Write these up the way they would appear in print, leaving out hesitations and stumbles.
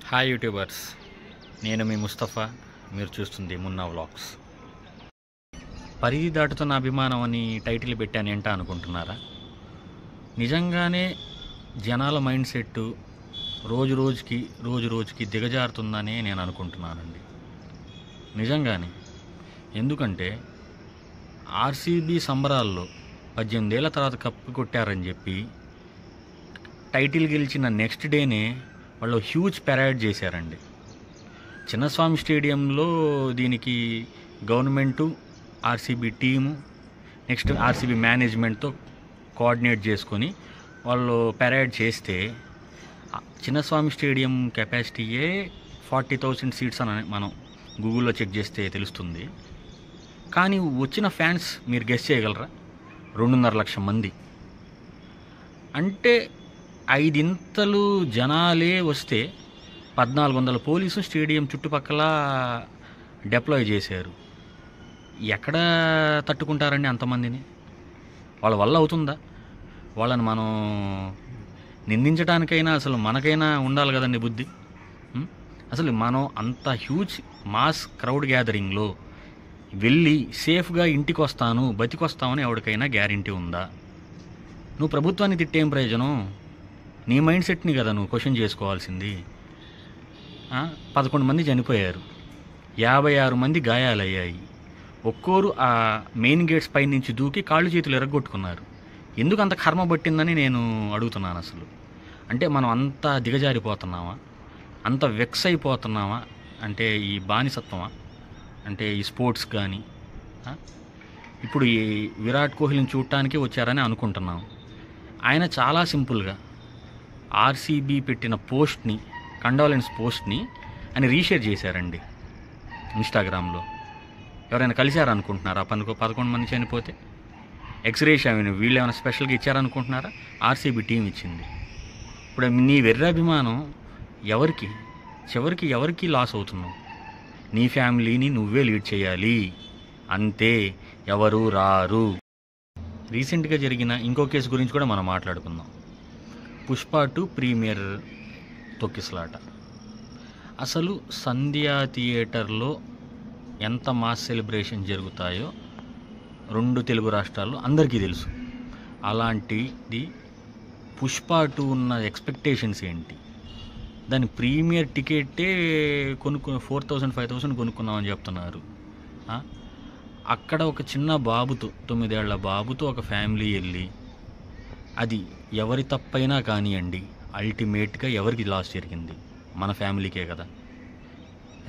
Hi YouTubers, నేను మీ ముస్తఫా. మీరు చూస్తుంది మున్నా వ్లాగ్స్. పరిధి దాటుతున్న అభిమానం అని టైటిల్ పెట్టాను ఏంటా అనుకుంటున్నారా? నిజంగానే జనాల మైండ్ సెట్ రోజు రోజుకి దిగజారుతుందని నేను అనుకుంటున్నానండి. నిజంగానే. ఎందుకంటే ఆర్సీబీ సంబరాల్లో 18 ఏళ్ల తర్వాత కప్పు కొట్టారని చెప్పి టైటిల్ గెలిచిన నెక్స్ట్ డేనే వాళ్ళు హ్యూజ్ పెరాడ్ చేశారండి. చిన్నస్వామి స్టేడియంలో దీనికి government, RCB team, next RCB మేనేజ్మెంట్తో కోఆర్డినేట్ చేసుకొని వాళ్ళు పెరాడ్ చేస్తే చిన్నస్వామి స్టేడియం కెపాసిటీయే 40,000 సీట్స్ అని మనం గూగుల్లో చెక్ చేస్తే తెలుస్తుంది. కానీ వచ్చిన ఫ్యాన్స్ మీరు గెస్ చేయగలరా? 2.5 లక్షల మంది. అంటే 5 ఇంతలు జనాలే వస్తే 1,400 పోలీసు స్టేడియం చుట్టుపక్కల డిప్లాయ్ చేశారు. ఎక్కడ తట్టుకుంటారండి అంతమందిని? వాళ్ళ వల్ల అవుతుందా? వాళ్ళని మనం నిందించడానికైనా అసలు మనకైనా ఉండాలి కదండి బుద్ధి. అసలు మనం అంత హ్యూజ్ మాస్ క్రౌడ్ గ్యాదరింగ్లో వెళ్ళి సేఫ్గా ఇంటికి వస్తాను, బతికొస్తామని ఎవరికైనా గ్యారంటీ ఉందా? నువ్వు ప్రభుత్వాన్ని తిట్టేం ప్రయోజనం? నీ మైండ్ సెట్ని కదా నువ్వు క్వశ్చన్ చేసుకోవాల్సింది. 11 మంది చనిపోయారు, 56 మంది గాయాలయ్యాయి. ఒక్కోరు ఆ మెయిన్ గేట్స్ పై నుంచి దూకి కాళ్ళు చేతులు ఎరగొట్టుకున్నారు. ఎందుకు అంత కర్మ పట్టిందని నేను అడుగుతున్నాను. అసలు అంటే మనం అంత దిగజారిపోతున్నామా? అంత వెక్స్ అయిపోతున్నామా? అంటే ఈ బానిసత్వమా? అంటే ఈ స్పోర్ట్స్ కానీ ఇప్పుడు ఈ విరాట్ కోహ్లీని చూడటానికి వచ్చారని అనుకుంటున్నాం. ఆయన చాలా సింపుల్గా ఆర్సీబీ పెట్టిన పోస్ట్ని, కండోలెన్స్ పోస్ట్ని ఆయన రీషేర్ చేశారండి ఇన్స్టాగ్రామ్లో. ఎవరైనా కలిశారనుకుంటున్నారా? 11 మంది చనిపోతే ఎక్స్రేష్ అవి వీళ్ళు ఏమైనా స్పెషల్గా ఇచ్చారనుకుంటున్నారా? ఆర్సీబీ టీం ఇచ్చింది. ఇప్పుడు నీ వెర్రాభిమానం చివరికి ఎవరికి లాస్ అవుతున్నావు? నీ ఫ్యామిలీని నువ్వే లీడ్ చేయాలి, అంతే. ఎవరు రారు. రీసెంట్గా జరిగిన ఇంకో కేసు గురించి కూడా మనం మాట్లాడుకుందాం. పుష్ప 2 ప్రీమియర్ తొక్కిసలాట. అసలు సంధ్యా థియేటర్లో ఎంత మాస్ సెలబ్రేషన్ జరుగుతాయో 2 తెలుగు రాష్ట్రాల్లో అందరికీ తెలుసు. అలాంటిది పుష్ప 2 ఉన్న ఎక్స్పెక్టేషన్స్ ఏంటి? దాని ప్రీమియర్ టికెట్టే 4,000 5,000 కొనుక్కున్నామని చెప్తున్నారు. అక్కడ ఒక చిన్న బాబుతో, 9 ఏళ్ల బాబుతో ఒక ఫ్యామిలీ వెళ్ళి, అది ఎవరి తప్పైనా కానివ్వండి, అల్టిమేట్గా ఎవరికి లాస్ జరిగింది? మన ఫ్యామిలీకే కదా.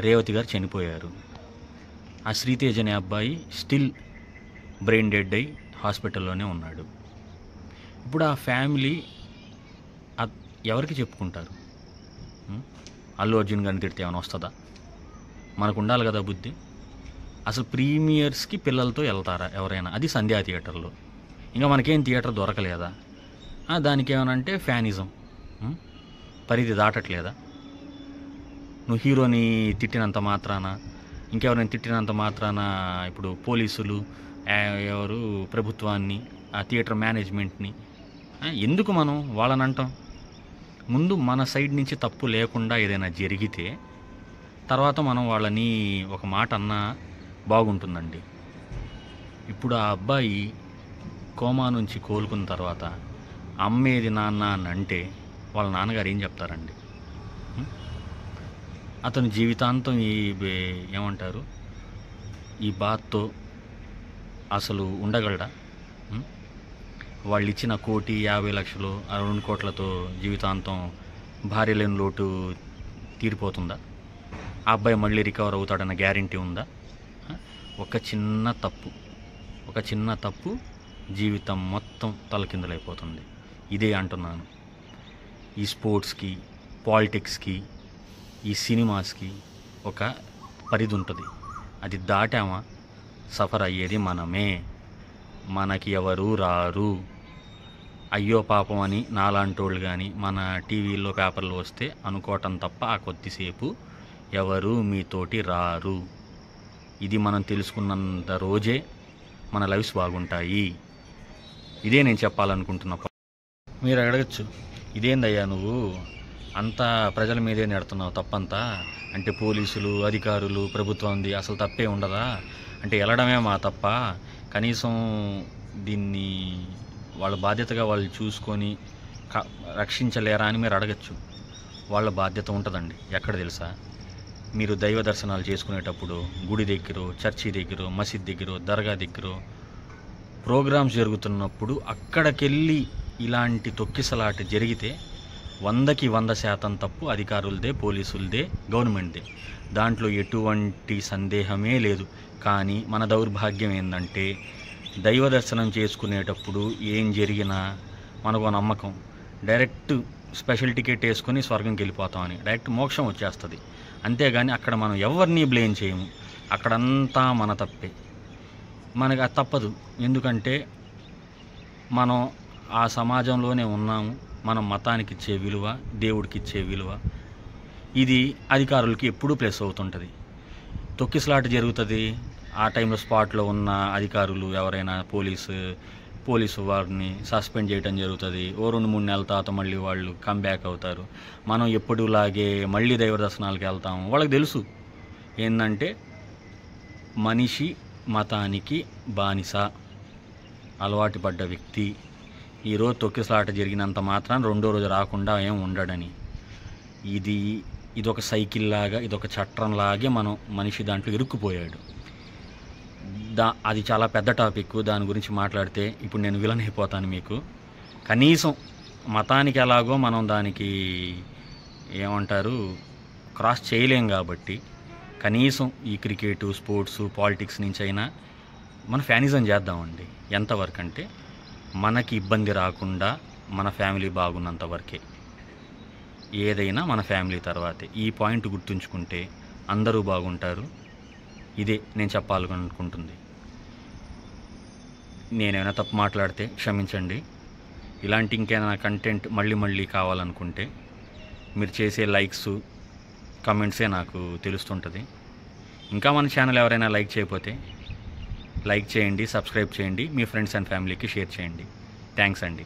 రేవతి గారు చనిపోయారు. ఆ శ్రీతేజ్ అనే అబ్బాయి స్టిల్ బ్రెయిన్ డెడ్ అయి హాస్పిటల్లోనే ఉన్నాడు. ఇప్పుడు ఆ ఫ్యామిలీ ఎవరికి చెప్పుకుంటారు? అల్లు అర్జున్ గారిని తిడితే ఏమైనా వస్తుందా? మనకు ఉండాలి కదా బుద్ధి. అసలు ప్రీమియర్స్కి పిల్లలతో వెళ్తారా ఎవరైనా? అది సంధ్యా థియేటర్లో. ఇంకా మనకేం థియేటర్ దొరకలేదా? దానికి ఏమనంటే ఫ్యానిజం. పరిధి దాటట్లేదా? నువ్వు హీరోని తిట్టినంత మాత్రాన, ఇంకెవరైనా తిట్టినంత మాత్రాన ఇప్పుడు పోలీసులు ఎవరు ప్రభుత్వాన్ని, ఆ థియేటర్ మేనేజ్మెంట్ని ఎందుకు మనం వాళ్ళని అంటాం? ముందు మన సైడ్ నుంచి తప్పు లేకుండా ఏదైనా జరిగితే తర్వాత మనం వాళ్ళని ఒక మాట అన్నా బాగుంటుందండి. ఇప్పుడు ఆ అబ్బాయి కోమా నుంచి కోలుకున్న తర్వాత అమ్మేది నాన్న అని అంటే వాళ్ళ నాన్నగారు ఏం చెప్తారండి? అతను జీవితాంతం ఏమంటారు, ఈ బాధతో అసలు ఉండగలడా? వాళ్ళు ఇచ్చిన 1,50,00,000 2 కోట్లతో జీవితాంతం భార్య లేని లోటు తీరిపోతుందా? ఆ అబ్బాయి మళ్ళీ రికవర్ అవుతాడన్న గ్యారంటీ ఉందా? ఒక చిన్న తప్పు జీవితం మొత్తం తలకిందులైపోతుంది. ఇదే అంటున్నాను. ఈ స్పోర్ట్స్కి, పాలిటిక్స్కి, ఈ సినిమాస్కి ఒక పరిధి ఉంటుంది. అది దాటామా సఫర్ అయ్యేది మనమే. మనకి ఎవరు రారు. అయ్యో పాపం అని నాలాంటోళ్ళు కానీ మన టీవీలో పేపర్లు వస్తే అనుకోవటం తప్ప ఆ కొద్దిసేపు ఎవరు మీతోటి రారు. ఇది మనం తెలుసుకున్నంత రోజే మన లైఫ్స్ బాగుంటాయి. ఇదే నేను చెప్పాలనుకుంటున్నా. మీరు అడగచ్చు, ఇదేందయ్యా నువ్వు అంతా ప్రజల మీదే నెడుతున్నావు తప్పంతా. అంటే పోలీసులు, అధికారులు, ప్రభుత్వంది అసలు తప్పే ఉండదా? అంటే వెళ్ళడమే మా తప్ప? కనీసం దీన్ని వాళ్ళ బాధ్యతగా వాళ్ళు చూసుకొని రక్షించలేరా అని మీరు అడగచ్చు. వాళ్ళ బాధ్యత ఉంటుందండి. ఎక్కడ తెలుసా? మీరు దైవ దర్శనాలు చేసుకునేటప్పుడు గుడి దగ్గర, చర్చి దగ్గర, మసీద్ దగ్గర, దర్గా దగ్గర ప్రోగ్రామ్స్ జరుగుతున్నప్పుడు అక్కడికెళ్ళి ఇలాంటి తొక్కిసలాట జరిగితే 100కి 100% తప్పు అధికారులదే, పోలీసులదే, గవర్నమెంట్దే. దాంట్లో ఎటువంటి సందేహమే లేదు. కానీ మన దౌర్భాగ్యం ఏంటంటే దైవ దర్శనం చేసుకునేటప్పుడు ఏం జరిగినా మనకు నమ్మకం, డైరెక్ట్ స్పెషల్ టికెట్ వేసుకొని స్వర్గంకి వెళ్ళిపోతామని, డైరెక్ట్ మోక్షం వచ్చేస్తుంది. అంతేగాని అక్కడ మనం ఎవరిని బ్లేమ్ చేయము. అక్కడంతా మన తప్పే. మనకు అది తప్పదు. ఎందుకంటే మనం ఆ సమాజంలోనే ఉన్నాము. మనం మతానికి ఇచ్చే విలువ, దేవుడికి ఇచ్చే విలువ ఇది అధికారులకి ఎప్పుడూ ప్లస్ అవుతుంటుంది. తొక్కిసలాట జరుగుతుంది, ఆ టైంలో స్పాట్లో ఉన్న అధికారులు ఎవరైనా పోలీసు వారిని సస్పెండ్ చేయడం జరుగుతుంది. ఓ 2-3 నెలల తర్వాత మళ్ళీ వాళ్ళు కమ్బ్యాక్ అవుతారు. మనం ఎప్పుడులాగే మళ్ళీ దైవ దర్శనాలకు వెళ్తాము. వాళ్ళకి తెలుసు ఏంటంటే మనిషి మతానికి బానిస, అలవాటు పడ్డ వ్యక్తి. ఈరోజు తొక్కిసలాట జరిగినంత మాత్రం రెండో రోజు రాకుండా ఏం ఉండడని. ఇదొక సైకిల్ లాగా, ఇదొక చట్రంలాగే మనిషి దాంట్లో ఇరుక్కుపోయాడు. అది చాలా పెద్ద టాపిక్. దాని గురించి మాట్లాడితే ఇప్పుడు నేను విలన్ అయిపోతాను మీకు. కనీసం మతానికి ఎలాగో మనం దానికి ఏమంటారు క్రాస్ చేయలేం కాబట్టి కనీసం ఈ క్రికెట్, స్పోర్ట్స్, పాలిటిక్స్ నుంచి అయినా మన ఫ్యానిజం చేద్దామండి. ఎంతవరకు అంటే మనకి ఇబ్బంది రాకుండా మన ఫ్యామిలీ బాగున్నంత వరకే. ఏదైనా మన ఫ్యామిలీ తర్వాతే. ఈ పాయింట్ గుర్తుంచుకుంటే అందరూ బాగుంటారు. ఇదే నేను చెప్పాలనుకుంటుంది. నేనేమైనా తప్పు మాట్లాడితే క్షమించండి. ఇలాంటి ఇంకేమైనా కంటెంట్ మళ్ళీ కావాలనుకుంటే మీరు చేసే లైక్స్, కమెంట్సే నాకు తెలుస్తుంటుంది. ఇంకా మన ఛానల్ ఎవరైనా లైక్ చేయకపోతే లైక్ చేయండి, సబ్స్క్రైబ్ చేయండి, మీ ఫ్రెండ్స్ అండ్ ఫ్యామిలీకి షేర్ చేయండి. థ్యాంక్స్ అండి.